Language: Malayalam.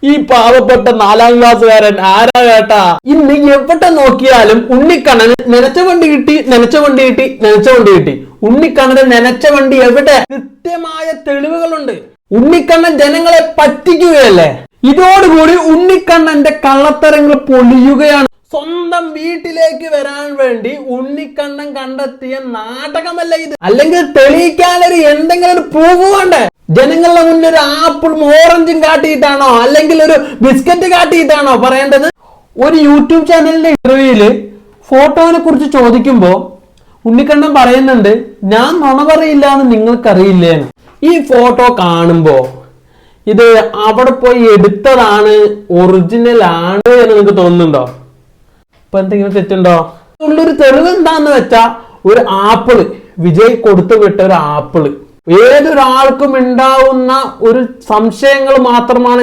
ഈ പാവപ്പെട്ട 4ാം ക്ലാസ്സുകാരൻ ആരാ കേട്ടാ? ഇന്ന് എവിടെ നോക്കിയാലും ഉണ്ണിക്കണ്ണന് നനച്ച വണ്ടി കിട്ടി, നനച്ച വണ്ടി കിട്ടി, നനച്ച വണ്ടി കിട്ടി. ഉണ്ണിക്കണ്ണന് നനച്ച വണ്ടി എവിടെ? കൃത്യമായ തെളിവുകളുണ്ട്. ഉണ്ണിക്കണ്ണൻ ജനങ്ങളെ പറ്റിക്കുകയല്ലേ. ഇതോടുകൂടി ഉണ്ണിക്കണ്ണന്റെ കള്ളത്തരങ്ങൾ പൊളിയുകയാണ്. സ്വന്തം വീട്ടിലേക്ക് വരാൻ വേണ്ടി ഉണ്ണിക്കണ്ണൻ കണ്ടെത്തിയ നാടകമല്ല ഇത്. അല്ലെങ്കിൽ തെളിയിക്കാനൊരു എന്തെങ്കിലും ഒരു പ്രൂഫ് വേണ്ടേ? ജനങ്ങളുടെ മുന്നിൽ ഒരു ആപ്പിളും ഓറഞ്ചും കാട്ടിയിട്ടാണോ അല്ലെങ്കിൽ ഒരു ബിസ്ക്കറ്റ് കാട്ടിയിട്ടാണോ പറയേണ്ടത്? ഒരു യൂട്യൂബ് ചാനലിന്റെ ഇന്റർവ്യൂവില് ഫോട്ടോനെ കുറിച്ച് ചോദിക്കുമ്പോ ഉണ്ണിക്കണ്ണൻ പറയുന്നുണ്ട്, ഞാൻ നുണ പറയില്ല എന്ന് നിങ്ങൾക്കറിയില്ലേ. ഈ ഫോട്ടോ കാണുമ്പോ ഇത് അവിടെ പോയി എടുത്തതാണ്, ഒറിജിനൽ ആണ് എന്ന് നിങ്ങൾക്ക് തോന്നുന്നുണ്ടോ? ഇപ്പൊ എന്തെങ്കിലും തെറ്റുണ്ടോ? ഉള്ളൊരു തെളിവ് എന്താന്ന് വെച്ചാ ഒരു ആപ്പിള്, വിജയ് കൊടുത്തു വിട്ട ഒരു ആപ്പിള്. ഏതൊരാൾക്കും ഉണ്ടാവുന്ന ഒരു സംശയങ്ങൾ മാത്രമാണ്